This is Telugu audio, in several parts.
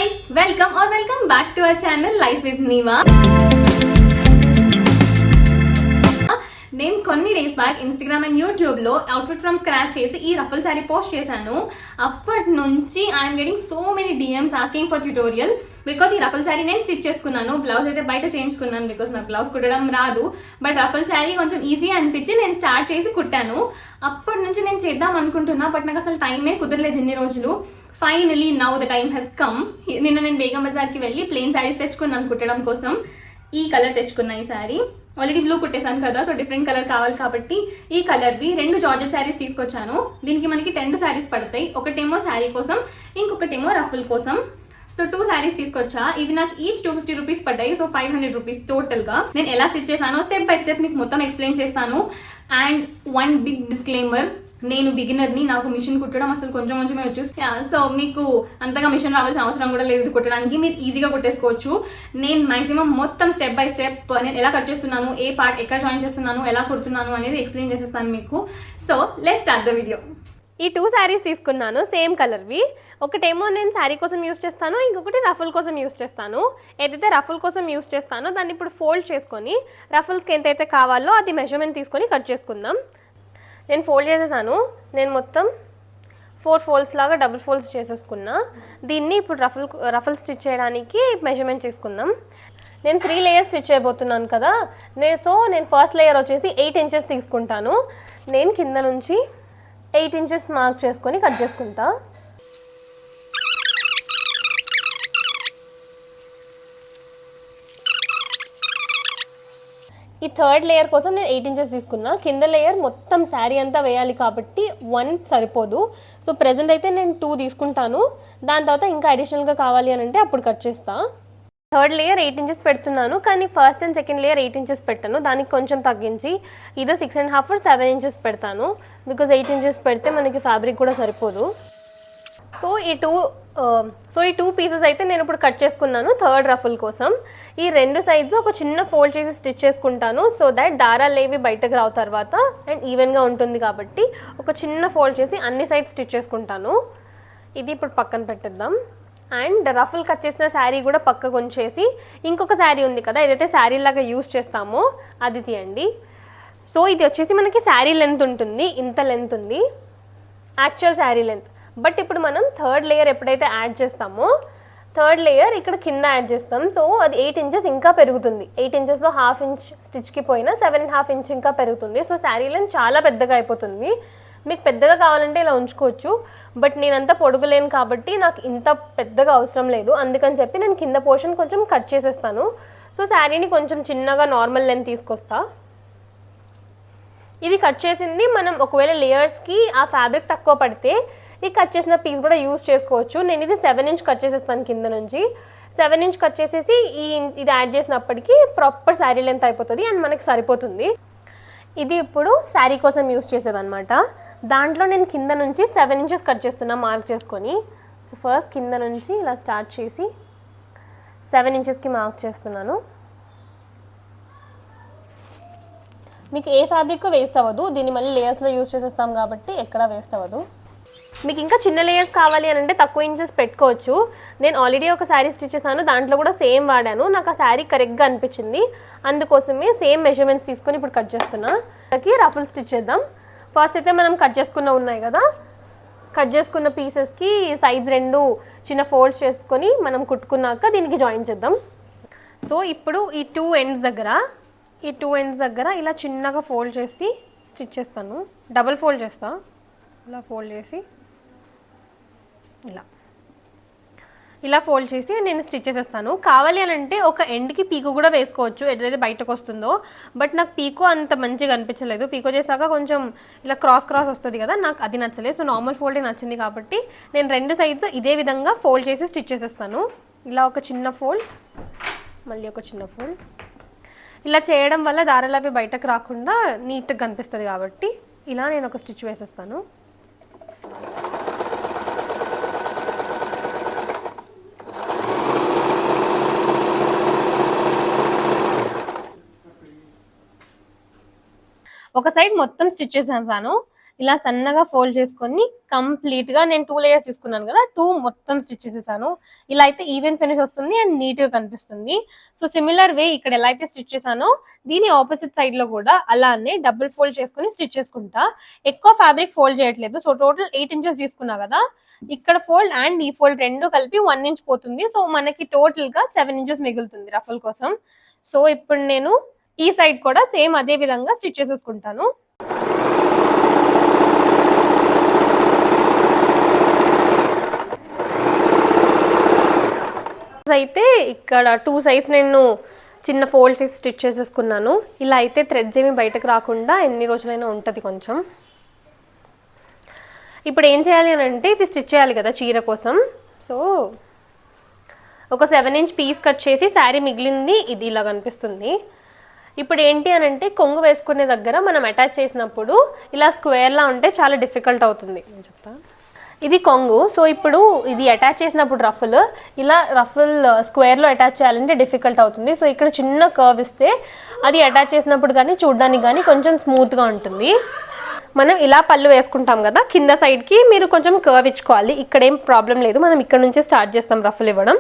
Hi, welcome back to our channel Life with Niva. నేను కొన్ని డేస్ బ్యాక్ ఇన్స్టాగ్రామ్ అండ్ యూట్యూబ్లో అవుట్ఫిట్ ఫ్రమ్ స్క్రాచ్ చేసి ఈ రఫల్ శారీ పోస్ట్ చేశాను. అప్పటి నుంచి I'm getting so many DMs asking for tutorial because ఈ రఫల్ శారీ నేను స్టిచ్ చేసుకున్నాను. బ్లౌజ్ అయితే బయట చేయించుకున్నాను బికాస్ నాకు బ్లౌజ్ కుట్టడం రాదు. బట్ రఫల్ శారీ కొంచెం ఈజీ అనిపించి నేను స్టార్ట్ చేసి కుట్టాను. అప్పటి నుంచి నేను చేద్దాం అనుకుంటున్నా, బట్ నాకు అసలు టైమే కుదరలేదు ఇన్ని రోజులు. Finally now the time has come. నిన్న నేను బేగం బజార్కి వెళ్ళి ప్లెయిన్ శారీస్ తెచ్చుకున్నాను కుట్టడం కోసం. ఈ కలర్ తెచ్చుకున్నా. ఈ శారీ ఆల్రెడీ బ్లూ కుట్టేశాను కదా, సో డిఫరెంట్ కలర్ కావాలి కాబట్టి ఈ కలర్వి 2 జార్జెట్ శారీస్ తీసుకొచ్చాను. దీనికి మనకి 10 శారీస్ పడతాయి. ఒకటేమో శారీ కోసం, ఇంకొకటేమో రఫుల్ కోసం. సో 2 శారీస్ తీసుకొచ్చా. ఇవి నాకు ఈచ్ 250 రూపీస్ పడ్డాయి. సో 500 రూపీస్ టోటల్ గా. నేను ఎలా స్టిచ్ చేశానో స్టెప్ బై స్టెప్ మీకు మొత్తం ఎక్స్ప్లెయిన్ చేస్తాను. అండ్ వన్ బిగ్ డిస్క్లైమర్, నేను బిగినర్ని, నాకు మిషన్ కుట్టడం అసలు కొంచెమే వచ్చు. సో మీకు అంతగా మిషన్ రావాల్సిన అవసరం కూడా లేదు కుట్టడానికి, మీరు ఈజీగా కుట్టేసుకోవచ్చు. నేను మాక్సిమం మొత్తం స్టెప్ బై స్టెప్ నేను ఎలా కట్ చేస్తున్నాను, ఏ పార్ట్ ఎక్కడ జాయిన్ చేస్తున్నాను, ఎలా కుడుతున్నాను అనేది ఎక్స్ప్లెయిన్ చేసేస్తాను మీకు. So let's start the video. ఈ 2 శారీస్ తీసుకున్నాను సేమ్ కలర్వి. ఒకటేమో నేను శారీ కోసం యూస్ చేస్తాను, ఇంకొకటి రఫుల్ కోసం యూస్ చేస్తాను. ఏదైతే రఫుల్ కోసం యూస్ చేస్తానో దాన్ని ఇప్పుడు ఫోల్డ్ చేసుకొని రఫుల్స్కి ఎంతైతే కావాలో అది మెజర్మెంట్ తీసుకొని కట్ చేసుకుందాం. నేను ఫోల్డ్ చేసేసాను. నేను మొత్తం 4 ఫోల్డ్స్ లాగా డబుల్ ఫోల్డ్స్ చేసేసుకున్నా. దీన్ని ఇప్పుడు రఫుల్ స్టిచ్ చేయడానికి మెజర్మెంట్ చేసుకుందాం. నేను 3 లేయర్స్ స్టిచ్ చేయబోతున్నాను కదా. నేను ఫస్ట్ లేయర్ వచ్చేసి 8 ఇంచెస్ తీసుకుంటాను. నేను కింద నుంచి 8 ఇంచెస్ మార్క్ చేసుకొని కట్ చేసుకుంటా. ఈ థర్డ్ లేయర్ కోసం నేను 8 ఇంచెస్ తీసుకున్నా. కింద లేయర్ మొత్తం శారీ అంతా వేయాలి కాబట్టి 1 సరిపోదు. సో ప్రెజెంట్ అయితే నేను 2 తీసుకుంటాను. దాని తర్వాత ఇంకా అడిషనల్గా కావాలి అని అంటే అప్పుడు కట్ చేస్తా. థర్డ్ లేయర్ 8 ఇంచెస్ పెడుతున్నాను, కానీ first and second layer 8 inches పెట్టాను. దానికి కొంచెం తగ్గించి ఇదో 6.5 or 7 ఇంచెస్ పెడతాను. బికాజ్ 8 ఇంచెస్ పెడితే మనకి ఫ్యాబ్రిక్ కూడా సరిపోదు. సో ఈ టూ పీసెస్ అయితే నేను ఇప్పుడు కట్ చేసుకున్నాను థర్డ్ రఫుల్ కోసం. ఈ 2 సైడ్స్ ఒక చిన్న ఫోల్డ్ చేసి స్టిచ్ చేసుకుంటాను. సో దట్ దారాలు ఏవి బయటకు రావు తర్వాత అండ్ ఈవెన్గా ఉంటుంది కాబట్టి ఒక చిన్న ఫోల్డ్ చేసి అన్ని సైడ్స్ స్టిచ్ చేసుకుంటాను. ఇది ఇప్పుడు పక్కన పెట్టేద్దాం. అండ్ రఫుల్ కట్ చేసిన శారీ కూడా పక్కకు ఉంచేసి ఇంకొక శారీ ఉంది కదా, ఏదైతే శారీ లాగా యూస్ చేస్తామో అది తీయండి. సో ఇది వచ్చేసి మనకి శారీ లెంత్ ఉంటుంది, ఇంత లెంత్ ఉంది యాక్చువల్ శారీ లెంత్. బట్ ఇప్పుడు మనం థర్డ్ లేయర్ ఎప్పుడైతే యాడ్ చేస్తామో థర్డ్ లేయర్ ఇక్కడ కింద యాడ్ చేస్తాం. సో అది 8 ఇంచెస్ ఇంకా పెరుగుతుంది. 8 ఇంచెస్లో 1/2 ఇంచ్ స్టిచ్కి పోయినా 7.5 ఇంచ్ ఇంకా పెరుగుతుంది. సో శారీ లెంత్ చాలా పెద్దగా అయిపోతుంది. మీకు పెద్దగా కావాలంటే ఇలా ఉంచుకోవచ్చు, బట్ నేనంతా పొడుగులేను కాబట్టి నాకు ఇంత పెద్దగా అవసరం లేదు. అందుకని చెప్పి నేను కింద పోర్షన్ కొంచెం కట్ చేసేస్తాను. సో శారీని కొంచెం చిన్నగా నార్మల్ లెంత్ తీసుకొస్తా. ఇది కట్ చేసింది మనం ఒకవేళ లేయర్స్కి ఆ ఫ్యాబ్రిక్ తక్కువ పడితే ఈ కట్ చేసిన పీస్ కూడా యూజ్ చేసుకోవచ్చు. నేను ఇది 7 ఇంచ్ కట్ చేసేస్తాను. కింద నుంచి 7 ఇంచ్ కట్ చేసేసి ఇది యాడ్ చేసినప్పటికీ ప్రాపర్ శారీ లెంత్ అయిపోతుంది అండ్ మనకి సరిపోతుంది. ఇది ఇప్పుడు శారీ కోసం యూజ్ చేసేదన్నమాట. దాంట్లో నేను కింద నుంచి 7 ఇంచెస్ కట్ చేస్తున్నా మార్క్ చేసుకొని. సో ఫస్ట్ కింద నుంచి ఇలా స్టార్ట్ చేసి 7 ఇంచెస్కి మార్క్ చేస్తున్నాను. మీకు ఏ ఫ్యాబ్రిక్ వేస్ట్ అవ్వదు, దీన్ని మళ్ళీ లేయర్స్లో యూజ్ చేసేస్తాం కాబట్టి ఎక్కడా వేస్ట్ అవ్వదు. మీకు ఇంకా చిన్న లేయర్స్ కావాలి అని అంటే తక్కువ ఇంచెస్ పెట్టుకోవచ్చు. నేను ఆల్రెడీ ఒక శారీ స్టిచ్ చేశాను, దాంట్లో కూడా సేమ్ వాడాను. నాకు ఆ శారీ కరెక్ట్గా అనిపించింది, అందుకోసమే సేమ్ మెజర్మెంట్స్ తీసుకొని ఇప్పుడు కట్ చేస్తున్నా. రఫుల్ స్టిచ్ చేద్దాం. ఫస్ట్ అయితే మనం కట్ చేసుకున్న ఉన్నాయి కదా, కట్ చేసుకున్న పీసెస్కి సైడ్స్ 2 చిన్న ఫోల్డ్స్ చేసుకొని మనం కుట్టుకున్నాక దీనికి జాయిన్ చేద్దాం. సో ఇప్పుడు ఈ 2 ఎండ్స్ దగ్గర ఇలా చిన్నగా ఫోల్డ్ చేసి స్టిచ్ చేస్తాను. డబల్ ఫోల్డ్ చేస్తా. ఇలా ఫోల్డ్ చేసి ఇలా ఫోల్డ్ చేసి నేను స్టిచ్ చేసేస్తాను. కావాలి అని అంటే ఒక ఎండ్కి పీకో కూడా వేసుకోవచ్చు, ఏదైతే బయటకు వస్తుందో. బట్ నాకు పీకో అంత మంచిగా అనిపించలేదు. పీకో చేశాక కొంచెం ఇలా క్రాస్ వస్తుంది కదా, నాకు అది నచ్చలేదు. సో నార్మల్ ఫోల్డే నచ్చింది కాబట్టి నేను 2 సైడ్స్ ఇదే విధంగా ఫోల్డ్ చేసి స్టిచ్ చేసేస్తాను. ఇలా ఒక చిన్న ఫోల్డ్, మళ్ళీ ఒక చిన్న ఫోల్డ్. ఇలా చేయడం వల్ల దారాలు అవి బయటకు రాకుండా నీట్గా కనిపిస్తుంది కాబట్టి ఇలా నేను ఒక స్టిచ్ వేసేస్తాను. ఒక సైడ్ మొత్తం స్టిచ్ చేసేసాను. ఇలా సన్నగా ఫోల్డ్ చేసుకొని కంప్లీట్గా నేను 2 లేయర్స్ తీసుకున్నాను కదా, 2 మొత్తం స్టిచ్ చేసేసాను. ఇలా అయితే ఈవెన్ ఫినిష్ వస్తుంది అండ్ నీట్గా కనిపిస్తుంది. సో సిమిలర్ వే ఇక్కడ ఎలా అయితే స్టిచ్ చేశానో దీని ఆపోజిట్ సైడ్లో కూడా అలానే డబుల్ ఫోల్డ్ చేసుకుని స్టిచ్ చేసుకుంటా. ఎక్కువ ఫ్యాబ్రిక్ ఫోల్డ్ చేయట్లేదు. సో టోటల్ 8 ఇంచెస్ తీసుకున్నా కదా, ఇక్కడ ఫోల్డ్ అండ్ ఈ ఫోల్డ్ రెండు కలిపి 1 ఇంచ్ పోతుంది. సో మనకి టోటల్గా 7 ఇంచెస్ మిగులుతుంది రఫల్ కోసం. సో ఇప్పుడు నేను ఈ సైడ్ కూడా సేమ్ అదే విధంగా స్టిచ్ చేసేసుకుంటాను. అయితే ఇక్కడ 2 సైడ్స్ నేను చిన్న ఫోల్డ్ చేసి స్టిచ్ చేసేసుకున్నాను. ఇలా అయితే థ్రెడ్స్ ఏమి బయటకు రాకుండా ఎన్ని రోజులైనా ఉంటుంది కొంచెం. ఇప్పుడు ఏం చేయాలి అని అంటే ఇది స్టిచ్ చేయాలి కదా చీర కోసం. సో ఒక 7 ఇంచ్ పీస్ కట్ చేసి శారీ మిగిలింది ఇది ఇలా కనిపిస్తుంది. ఇప్పుడు ఏంటి అని అంటే కొంగు వేసుకునే దగ్గర మనం అటాచ్ చేసినప్పుడు ఇలా స్క్వేర్లా ఉంటే చాలా డిఫికల్ట్ అవుతుంది. నేను చెప్తాను, ఇది కొంగు. సో ఇప్పుడు ఇది అటాచ్ చేసినప్పుడు ఇలా రఫుల్ స్క్వేర్లో అటాచ్ చేయాలంటే డిఫికల్ట్ అవుతుంది. సో ఇక్కడ చిన్న కర్వ్ ఇస్తే అది అటాచ్ చేసినప్పుడు కానీ చూడడానికి కానీ కొంచెం స్మూత్గా ఉంటుంది. మనం ఇలా పళ్ళు వేసుకుంటాం కదా, కింద సైడ్కి మీరు కొంచెం కర్వ్ ఇచ్చుకోవాలి. ఇక్కడ ఏం ప్రాబ్లం లేదు, మనం ఇక్కడ నుంచే స్టార్ట్ చేస్తాం రఫుల్ ఇవ్వడం.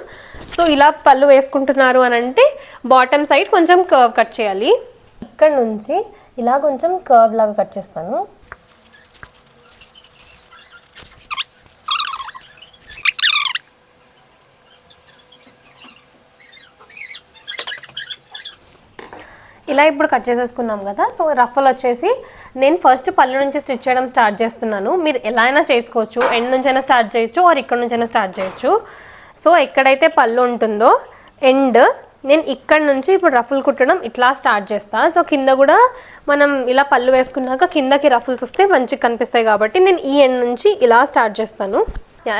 సో ఇలా పళ్ళు వేసుకుంటున్నారు అని అంటే బాటమ్ సైడ్ కొంచెం కర్వ్ కట్ చేయాలి. ఇక్కడ నుంచి ఇలా కొంచెం కర్వ్ లాగా కట్ చేస్తాను. ఇలా ఇప్పుడు కట్ చేసేసుకున్నాం కదా. సో రఫల్ వచ్చేసి నేను ఫస్ట్ పళ్ళు నుంచి స్టిచ్ చేయడం స్టార్ట్ చేస్తున్నాను. మీరు ఎలా అయినా చేసుకోవచ్చు, ఎండ్ నుంచి అయినా స్టార్ట్ చేయొచ్చు ఆర్ ఇక్కడ నుంచి అయినా స్టార్ట్ చేయొచ్చు. సో ఎక్కడైతే పళ్ళు ఉంటుందో ఎండ్ నేను ఇక్కడ నుంచి ఇప్పుడు రఫుల్ కుట్టడం ఇట్లా స్టార్ట్ చేస్తాను. సో కింద కూడా మనం ఇలా పళ్ళు వేసుకున్నాక కిందకి రఫుల్స్ వస్తే మంచిగా కనిపిస్తాయి కాబట్టి నేను ఈ ఎండ్ నుంచి ఇలా స్టార్ట్ చేస్తాను.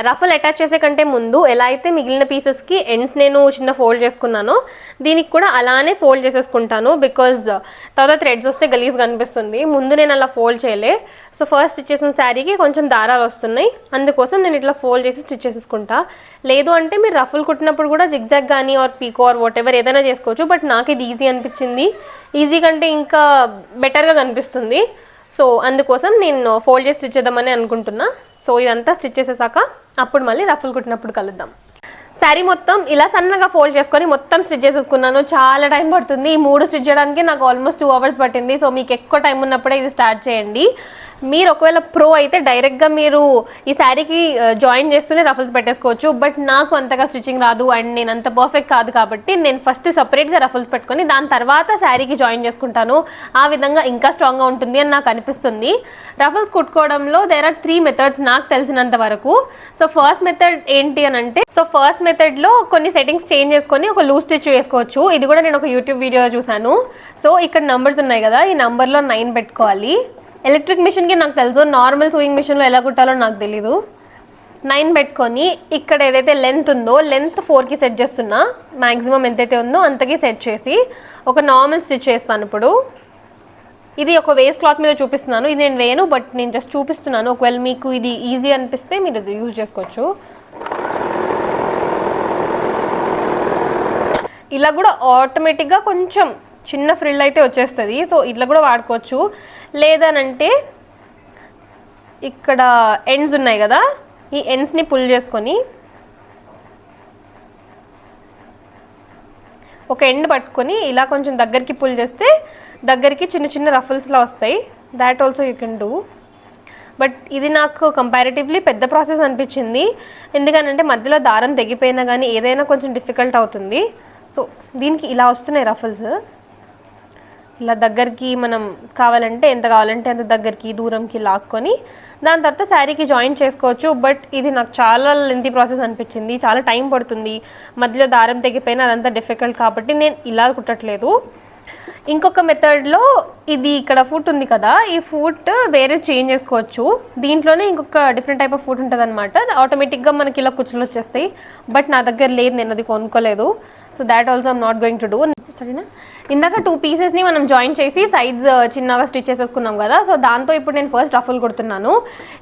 రఫల్ అటాచ్ చేసే కంటే ముందు ఎలా అయితే మిగిలిన పీసెస్కి ఎండ్స్ నేను చిన్న ఫోల్డ్ చేసుకున్నానో దీనికి కూడా అలానే ఫోల్డ్ చేసేసుకుంటాను. బికాజ్ తర్వాత థ్రెడ్స్ వస్తే గలీజ్ కనిపిస్తుంది. ముందు నేను అలా ఫోల్డ్ చేయలే. సో ఫస్ట్ స్టిచ్ చేసిన శారీకి కొంచెం దారాలు వస్తున్నాయి, అందుకోసం నేను ఇట్లా ఫోల్డ్ చేసి స్టిచ్ చేసేసుకుంటా. లేదు అంటే మీరు రఫుల్ కుట్టినప్పుడు కూడా జిగ్జాగ్ కానీ ఆర్ పీకో ఆర్ వాట్ ఎవర్ ఏదైనా చేసుకోవచ్చు. బట్ నాకు ఇది ఈజీ అనిపించింది. ఈజీ కంటే ఇంకా బెటర్గా కనిపిస్తుంది. సో అందుకోసం నేను ఫోల్డ్ చేసి స్టిచ్ చేద్దామని అనుకుంటున్నా. సో ఇదంతా స్టిచ్ చేసేసాక అప్పుడు మళ్ళీ రఫుల్ కుట్టినప్పుడు కలుద్దాం. శారీ మొత్తం ఇలా సన్నగా ఫోల్డ్ చేసుకొని మొత్తం స్టిచ్ చేసేసుకున్నాను. చాలా టైం పడుతుంది. ఈ 3 స్టిచ్ చేయడానికి నాకు ఆల్మోస్ట్ 2 hours పట్టింది. సో మీకు ఎక్కువ టైం ఉన్నప్పుడే ఇది స్టార్ట్ చేయండి. మీరు ఒకవేళ ప్రో అయితే డైరెక్ట్గా మీరు ఈ శారీకి జాయిన్ చేస్తూనే రఫల్స్ పెట్టేసుకోవచ్చు. బట్ నాకు అంతగా స్టిచ్చింగ్ రాదు అండ్ నేను అంత పర్ఫెక్ట్ కాదు కాబట్టి నేను ఫస్ట్ సపరేట్గా రఫల్స్ పెట్టుకొని దాని తర్వాత శారీకి జాయిన్ చేసుకుంటాను. ఆ విధంగా ఇంకా స్ట్రాంగ్గా ఉంటుంది అని నాకు అనిపిస్తుంది. రఫల్స్ కుట్టుకోవడంలో దేర్ ఆర్ 3 మెథడ్స్ నాకు తెలిసినంత వరకు. సో ఫస్ట్ మెథడ్ ఏంటి అని అంటే ఫస్ట్ మెథడ్లో కొన్ని సెట్టింగ్స్ చేంజ్ చేసుకొని ఒక లూజ్ స్టిచ్ వేసుకోవచ్చు. ఇది కూడా నేను ఒక యూట్యూబ్ వీడియో చూసాను. సో ఇక్కడ నంబర్స్ ఉన్నాయి కదా, ఈ నంబర్లో 9 పెట్టుకోవాలి. ఎలక్ట్రిక్ మిషన్కి నాకు తెలుసు, నార్మల్ సూయింగ్ మిషన్లో ఎలా కుట్టాలో నాకు తెలీదు. 9 పెట్టుకొని ఇక్కడ ఏదైతే లెంత్ ఉందో లెంత్ 4కి సెట్ చేస్తున్నా. మ్యాక్సిమం ఎంతైతే ఉందో అంతకి సెట్ చేసి ఒక నార్మల్ స్టిచ్ చేస్తాను. ఇప్పుడు ఇది ఒక వేస్ట్ క్లాత్ మీద చూపిస్తున్నాను. ఇది నేను వేయను, బట్ నేను జస్ట్ చూపిస్తున్నాను. ఒకవేళ మీకు ఇది ఈజీ అనిపిస్తే మీరు ఇది యూజ్ చేసుకోవచ్చు. ఇలా కూడా ఆటోమేటిక్గా కొంచెం చిన్న ఫ్రిల్ అయితే వచ్చేస్తుంది. సో ఇట్లా కూడా వాడుకోవచ్చు. లేదనంటే ఇక్కడ ఎండ్స్ ఉన్నాయి కదా, ఈ ఎండ్స్ని పుల్ చేసుకొని ఒక ఎండ్ పట్టుకొని ఇలా కొంచెం దగ్గరికి పుల్ చేస్తే దగ్గరికి చిన్న చిన్న రఫల్స్లా వస్తాయి. That also you can do. But ఇది నాకు కంపారిటివ్లీ పెద్ద ప్రాసెస్ అనిపించింది. ఎందుకనంటే మధ్యలో దారం తెగిపోయినా కానీ ఏదైనా కొంచెం డిఫికల్ట్ అవుతుంది. సో దీనికి ఇలా వస్తున్నాయి రఫల్స్. ఇలా దగ్గరికి మనం కావాలంటే ఎంత కావాలంటే అంత దగ్గరికి దూరంకి లాక్కొని దాని తర్వాత శారీకి జాయిన్ చేసుకోవచ్చు. బట్ ఇది నాకు చాలా లెంతీ ప్రాసెస్ అనిపించింది. చాలా టైం పడుతుంది. మధ్యలో దారం తెగిపోయినా అదంతా డిఫికల్ట్ కాబట్టి నేను ఇలా కుట్టట్లేదు. ఇంకొక మెథడ్లో ఇది ఇక్కడ ఫుట్ ఉంది కదా, ఈ ఫుట్ వేరే చేంజ్ చేసుకోవచ్చు. దీంట్లోనే ఇంకొక డిఫరెంట్ టైప్ ఆఫ్ ఫుట్ ఉంటుంది అనమాట. ఆటోమేటిక్గా మనకి ఇలా కుచ్చులు వచ్చేస్తాయి. బట్ నా దగ్గర లేదు, నేను అది కొనుక్కోలేదు. So that also I'm not going to do. సరేనా, ఇందాక 2 పీసెస్ని మనం జాయిన్ చేసి సైడ్స్ చిన్నగా స్టిచ్ చేసేసుకున్నాం కదా. సో దాంతో ఇప్పుడు నేను ఫస్ట్ రఫుల్ కుడుతున్నాను.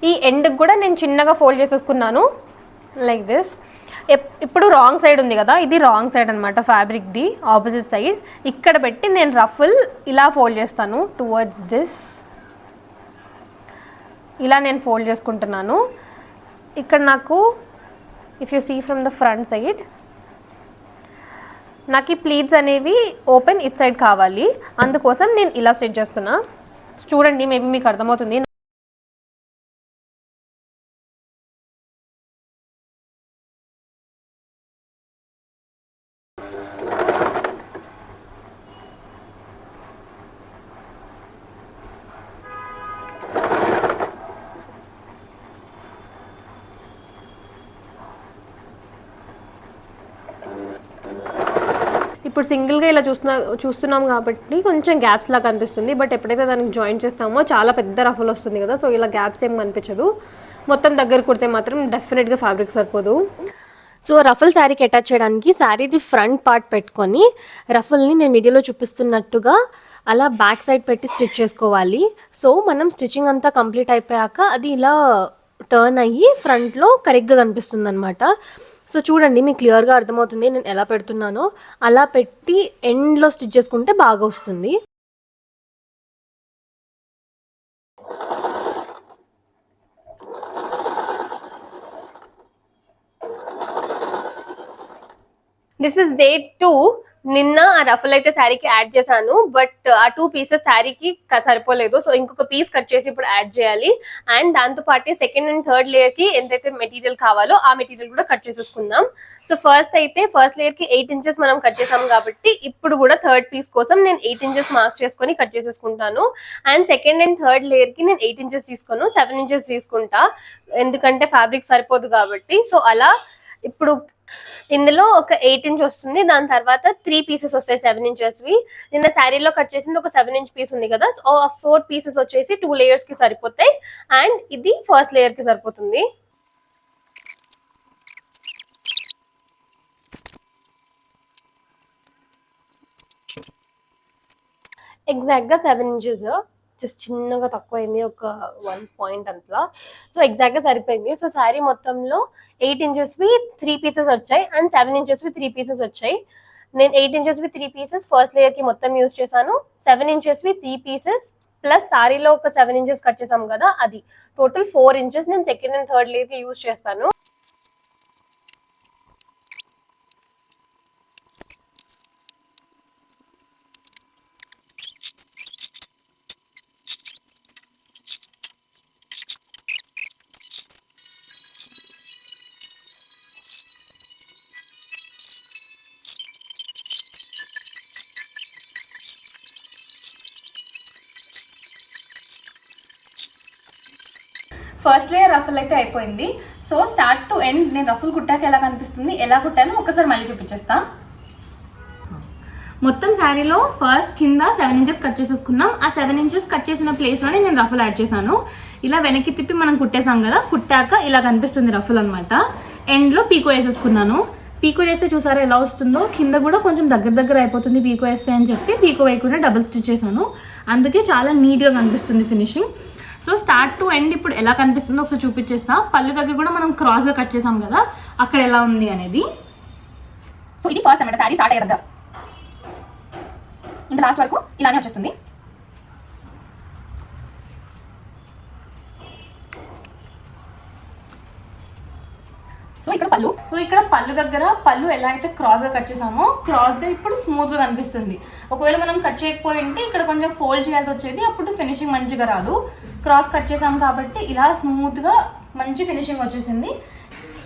ఈ ఎండ్కి కూడా నేను చిన్నగా ఫోల్డ్ చేసేసుకున్నాను లైక్ దిస్. ఇప్పుడు రాంగ్ సైడ్ ఉంది కదా, ఇది రాంగ్ సైడ్ అనమాట ఫ్యాబ్రిక్ది, ఆపోజిట్ సైడ్. ఇక్కడ పెట్టి నేను రఫుల్ ఇలా ఫోల్డ్ చేస్తాను టువర్డ్స్ దిస్. ఇలా నేను ఫోల్డ్ చేసుకుంటున్నాను. ఇక్కడ నాకు if you see from the front side నాకు ఈ ప్లీట్స్ అనేవి ఓపెన్ ఇట్ సైడ్ కావాలి, అందుకోసం నేను ఇలా స్టిచ్ చేస్తున్నా. చూడండి, మేబీ మీకు అర్థమవుతుంది. ఇప్పుడు సింగిల్గా ఇలా చూస్తున్నాం కాబట్టి కొంచెం గ్యాప్స్ లాగా కనిపిస్తుంది. బట్ ఎప్పుడైతే దానికి జాయిన్ చేస్తామో చాలా పెద్ద రఫల్ వస్తుంది కదా, సో ఇలా గ్యాప్స్ ఏం కనిపించదు. మొత్తం దగ్గర కుడితే మాత్రం డెఫినెట్గా ఫ్యాబ్రిక్ సరిపోదు. సో రఫల్ శారీకి అటాచ్ చేయడానికి శారీది ఫ్రంట్ పార్ట్ పెట్టుకొని రఫల్ని నేను వీడియోలో చూపిస్తున్నట్టుగా అలా బ్యాక్ సైడ్ పెట్టి స్టిచ్ చేసుకోవాలి. సో మనం స్టిచ్చింగ్ అంతా కంప్లీట్ అయిపోయాక అది ఇలా టర్న్ అయ్యి ఫ్రంట్లో కరెక్ట్గా కనిపిస్తుంది అనమాట. సో చూడండి, మీకు క్లియర్గా అర్థమవుతుంది నేను ఎలా పెడుతున్నానో. అలా పెట్టి ఎండ్లో స్టిచ్ చేసుకుంటే బాగా వస్తుంది. This is day 2. నిన్న ఆ రఫల్ అయితే శారీకి యాడ్ చేశాను, బట్ ఆ 2 పీసెస్ శారీకి సరిపోలేదు. సో ఇంకొక పీస్ కట్ చేసి ఇప్పుడు యాడ్ చేయాలి. అండ్ దాంతో పాటు సెకండ్ అండ్ థర్డ్ లేయర్ కి ఎంతైతే మెటీరియల్ కావాలో ఆ మెటీరియల్ కూడా కట్ చేసేసుకుందాం. సో ఫస్ట్ లేయర్ కి 8 ఇంచెస్ మనం కట్ చేసాం కాబట్టి ఇప్పుడు కూడా థర్డ్ పీస్ కోసం నేను 8 ఇంచెస్ మార్క్ చేసుకొని కట్ చేసేసుకుంటాను. And second and third layer కి నేను 8 ఇంచెస్ తీసుకోను, 7 ఇంచెస్ తీసుకుంటా, ఎందుకంటే ఫ్యాబ్రిక్ సరిపోదు కాబట్టి. సో అలా ఇప్పుడు ఇందులో ఒక 8 ఇంచ్ వస్తుంది, దాని తర్వాత 3 పీసెస్ వస్తాయి 7 ఇంచెస్వి. నిన్న శారీలో కట్ చేసింది ఒక 7 ఇంచ్ పీస్ ఉంది కదా, సో 4 పీసెస్ వచ్చేసి 2 లేయర్స్ కి సరిపోతాయి. అండ్ ఇది ఫస్ట్ లేయర్ కి సరిపోతుంది. ఎగ్జాక్ట్గా 7 ఇంచెస్, జస్ట్ చిన్నగా తక్కువైంది, ఒక 1 పాయింట్ అంతలా. సో ఎగ్జాక్ట్గా సరిపోయింది. సో శారీ మొత్తంలో 8 ఇంచెస్వి 3 పీసెస్ వచ్చాయి అండ్ 7 ఇంచెస్వి 3 పీసెస్ వచ్చాయి. నేను 8 ఇంచెస్వి 3 పీసెస్ ఫస్ట్ లేయర్కి మొత్తం యూజ్ చేశాను. 7 ఇంచెస్వి 3 పీసెస్ ప్లస్ శారీలో ఒక 7 ఇంచెస్ కట్ చేసాం కదా, అది టోటల్ 4 ఇంచెస్ నేను సెకండ్ అండ్ థర్డ్ లేయర్కి యూజ్ చేస్తాను. ఫస్ట్ లేయర్ రఫల్ అయితే అయిపోయింది. సో స్టార్ట్ టు ఎండ్ నేను రఫుల్ కుట్టాక ఎలా కనిపిస్తుంది, ఎలా కుట్టానో ఒకసారి మళ్ళీ చూపించేస్తా. మొత్తం శారీలో ఫస్ట్ కింద 7 ఇంచెస్ కట్ చేసేసుకున్నాం. ఆ 7 ఇంచెస్ కట్ చేసిన ప్లేస్లోనే నేను రఫుల్ యాడ్ చేశాను. ఇలా వెనక్కి తిప్పి మనం కుట్టేసాం కదా, కుట్టాక ఇలా కనిపిస్తుంది రఫుల్ అనమాట. ఎండ్లో పీకో వేసేసుకున్నాను. పీకో వేస్తే చూసారా ఎలా వస్తుందో, కింద కూడా కొంచెం దగ్గర అయిపోతుంది పీకో వేస్తే అని చెప్పి పీకో వేయకుండా డబుల్ స్టిచ్ చేశాను. అందుకే చాలా నీట్గా కనిపిస్తుంది finishing. So start to end ఇప్పుడు ఎలా కనిపిస్తుందో ఒకసారి చూపించేస్తా. పళ్ళు దగ్గర కూడా మనం క్రాస్గా కట్ చేసాం కదా, అక్కడ ఎలా ఉంది అనేది. సో ఇది ఫస్ట్ అనమాట, శారీ స్టార్ట్ అయ్యే దగ్గర ఇంకా లాస్ట్ వరకు ఇలానే వచ్చేస్తుంది. సో ఇక్కడ పళ్ళు దగ్గర పళ్ళు ఎలా అయితే క్రాస్గా కట్ చేసామో క్రాస్గా ఇప్పుడు స్మూత్గా కనిపిస్తుంది. ఒకవేళ మనం కట్ చేయకపోయి ఉంటే ఇక్కడ కొంచెం ఫోల్డ్ చేయాల్సి వచ్చేది, అప్పుడు ఫినిషింగ్ మంచిగా రాదు. క్రాస్ కట్ చేసాం కాబట్టి ఇలా స్మూత్గా మంచి ఫినిషింగ్ వచ్చేసింది.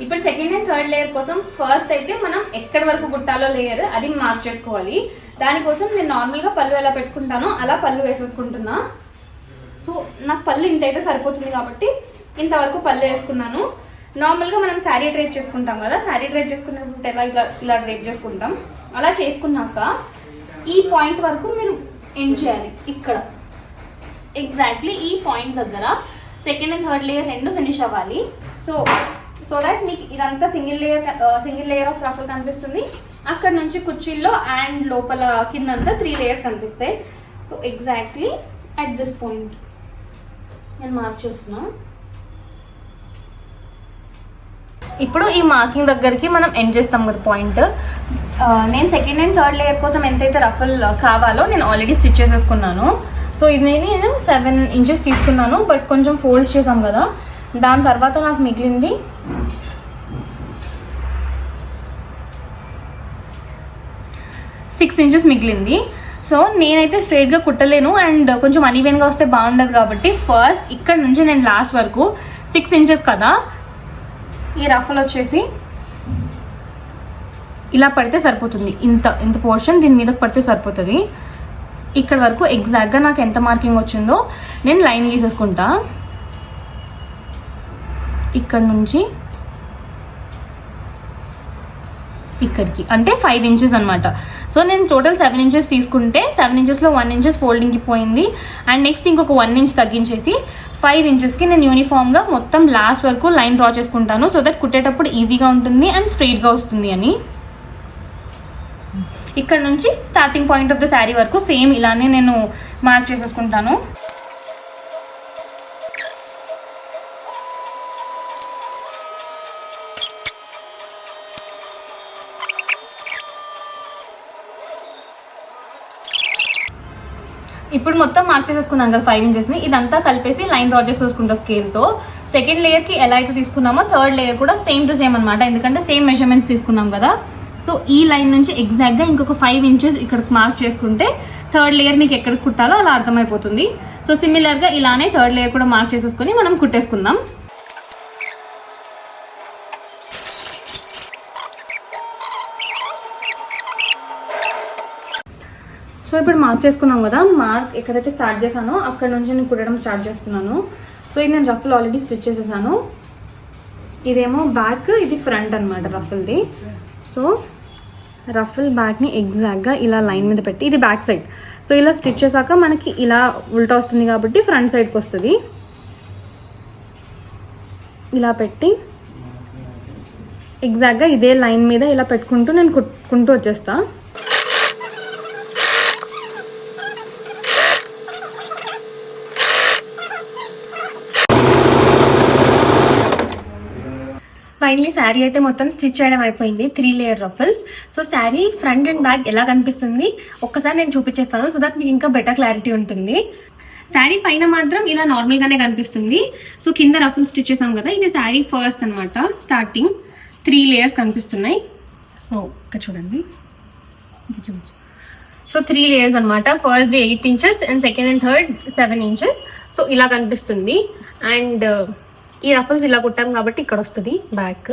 ఇప్పుడు సెకండ్ అండ్ థర్డ్ లేయర్ కోసం ఫస్ట్ అయితే మనం ఎక్కడి వరకు కుట్టాలో లేయర్ అది మార్క్ చేసుకోవాలి. దానికోసం నేను నార్మల్గా పళ్ళు ఎలా పెట్టుకుంటానో అలా పళ్ళు వేసేసుకుంటున్నా. సో నాకు పళ్ళు ఇంతైతే సరిపోతుంది కాబట్టి ఇంతవరకు పళ్ళు వేసుకున్నాను. నార్మల్గా మనం శారీ డ్రైప్ చేసుకుంటాం కదా, శారీ డ్రైప్ చేసుకున్నప్పుడు ఇలా డ్రైప్ చేసుకుంటాం. అలా చేసుకున్నాక ఈ పాయింట్ వరకు మీరు ఎండ్ చేయాలి. ఇక్కడ ఎగ్జాక్ట్లీ ఈ పాయింట్ దగ్గర సెకండ్ అండ్ థర్డ్ లేయర్ రెండు ఫినిష్ అవ్వాలి. సో దట్ మీకు ఇదంతా సింగిల్ లేయర్ ఆఫ్ రఫల్ కనిపిస్తుంది. అక్కడ నుంచి కుర్చీల్లో అండ్ లోపల కిందంతా 3 లేయర్స్ కనిపిస్తాయి. So exactly at this point నేను మార్క్ చేస్తున్నాను. ఇప్పుడు ఈ మార్కింగ్ దగ్గరికి మనం ఎండ్ చేస్తాం కదా పాయింట్. నేను సెకండ్ అండ్ థర్డ్ లేయర్ కోసం ఎంతైతే రఫల్ కావాలో నేను ఆల్రెడీ స్టిచ్ చేసేసుకున్నాను. సో ఇది నేను 7 inches తీసుకున్నాను, బట్ కొంచెం ఫోల్డ్ చేసాం కదా, దాని తర్వాత నాకు మిగిలింది 6 inches మిగిలింది. సో నేనైతే స్ట్రైట్గా కుట్టలేను అండ్ కొంచెం అనీవెన్గా వస్తే బాగుండదు కాబట్టి ఫస్ట్ ఇక్కడ నుంచి నేను లాస్ట్ వరకు 6 inches కదా, ఈ రఫల్ వచ్చేసి ఇలా పడితే సరిపోతుంది. ఇంత పోర్షన్ దీని మీద పడితే సరిపోతుంది. ఇక్కడ వరకు ఎగ్జాక్ట్గా నాకు ఎంత మార్కింగ్ వచ్చిందో నేను లైన్ గీసేసుకుంటా. ఇక్కడ నుంచి ఇక్కడికి అంటే 5 inches అనమాట. సో నేను టోటల్ 7 inches తీసుకుంటే 7 inchesలో 1 inch ఫోల్డింగ్కి పోయింది అండ్ నెక్స్ట్ ఇంకొక 1 inch తగ్గించేసి 5 inchesకి నేను యూనిఫామ్గా మొత్తం లాస్ట్ వరకు లైన్ డ్రా చేసుకుంటాను. సో దట్ కుట్టేటప్పుడు ఈజీగా ఉంటుంది అండ్ స్ట్రైట్గా వస్తుంది అని. ఇక్కడ నుంచి starting point of the sari వరకు సేమ్ ఇలానే నేను మార్క్ చేసేసుకుంటాను. ఇప్పుడు మొత్తం మార్క్ చేసేసుకున్నాం కదా 5 inchesని, ఇదంతా కలిపేసి లైన్ డ్రా చేసేసుకుంటా స్కేల్తో. సెకండ్ లేయర్కి ఎలా అయితే తీసుకున్నామో థర్డ్ లేయర్ కూడా సేమ్ టు సేమ్ అనమాట, ఎందుకంటే సేమ్ మెజర్మెంట్స్ తీసుకున్నాం కదా. సో ఈ లైన్ నుంచి ఎగ్జాక్ట్గా ఇంకొక 5 inches ఇక్కడికి మార్క్ చేసుకుంటే థర్డ్ లేయర్ మీకు ఎక్కడికి కుట్టాలో అలా అర్థమైపోతుంది. సో సిమిలర్గా ఇలానే థర్డ్ లేయర్ కూడా మార్క్ చేసేసుకొని మనం కుట్టేసుకుందాం. సో ఇప్పుడు మార్క్ చేసుకున్నాం కదా, మార్క్ ఎక్కడైతే స్టార్ట్ చేశానో అక్కడ నుంచి నేను కుట్టడం స్టార్ట్ చేస్తున్నాను. సో ఇది నేను రఫల్ ఆల్రెడీ స్టిచ్ చేసేసాను. ఇదేమో బ్యాక్, ఇది ఫ్రంట్ అనమాట రఫల్ది. సో రఫల్ బ్యాక్ని ఎగ్జాక్ట్గా ఇలా లైన్ మీద పెట్టి, ఇది బ్యాక్ సైడ్, సో ఇలా స్టిచ్ చేశాక మనకి ఇలా ఉల్టా వస్తుంది కాబట్టి ఫ్రంట్ సైడ్కి వస్తుంది. ఇలా పెట్టి ఎగ్జాక్ట్గా ఇదే లైన్ మీద ఇలా పెట్టుకుంటూ నేను కుట్టుకుంటూ వచ్చేస్తా. ఫైనలీ శారీ అయితే మొత్తం స్టిచ్ చేయడం అయిపోయింది, 3 layer ruffles. So sari front and back ఎలా కనిపిస్తుంది ఒక్కసారి నేను చూపించేస్తాను, సో దట్ మీకు ఇంకా బెటర్ క్లారిటీ ఉంటుంది. శారీ పైన మాత్రం ఇలా నార్మల్గానే కనిపిస్తుంది. సో కింద రఫల్ స్టిచ్ చేసాం కదా, ఇది శారీ ఫస్ట్ అనమాట. స్టార్టింగ్ 3 layers కనిపిస్తున్నాయి. సో ఇక్కడ చూడండి, సో 3 layers అనమాట. First 8 inches and second and third 7 inches. So ఇలా కనిపిస్తుంది. అండ్ ఈ రఫల్స్ ఇలా కుట్టాం కాబట్టి ఇక్కడ వస్తుంది బ్యాక్.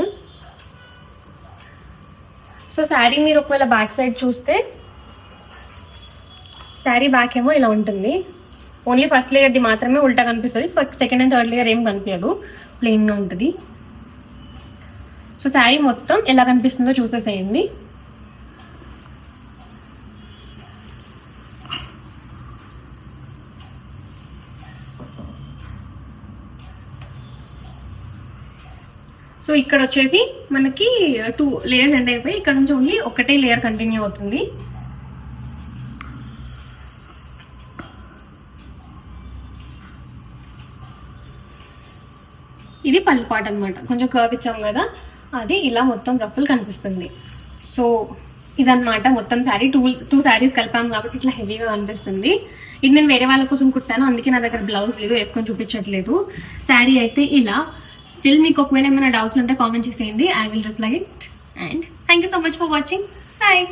సో శారీ మీరు ఒకవేళ బ్యాక్ సైడ్ చూస్తే శారీ బ్యాక్ ఏమో ఇలా ఉంటుంది. ఓన్లీ ఫస్ట్ లేయర్ది మాత్రమే ఉల్టా కనిపిస్తుంది, సెకండ్ అండ్ థర్డ్ లేయర్ ఏం కనిపించదు, ప్లెయిన్గా ఉంటుంది. సో శారీ మొత్తం ఎలా కనిపిస్తుందో చూసేసేయండి. సో ఇక్కడ వచ్చేసి మనకి 2 layers ఎండ్ అయిపోయి ఇక్కడ నుంచి ఓన్లీ ఒకటే లేయర్ కంటిన్యూ అవుతుంది. ఇది పళ్ళు పాట అనమాట, కొంచెం కర్వ్ ఇచ్చాం కదా, అది ఇలా మొత్తం రఫల్ కనిపిస్తుంది. సో ఇదన్నమాట మొత్తం శారీ. టూ శారీస్ కలిపాం కాబట్టి ఇట్లా హెవీగా కనిపిస్తుంది. ఇది నేను వేరే వాళ్ళ కోసం కుట్టాను, అందుకే నా దగ్గర బ్లౌజ్ లేదు, వేసుకొని చూపించట్లేదు. శారీ అయితే ఇలా. స్టిల్ మీకు ఒకవేళ ఏమైనా డౌట్స్ ఉంటే కామెంట్ చేసేయండి, I will reply it. And thank you so much for watching. Bye.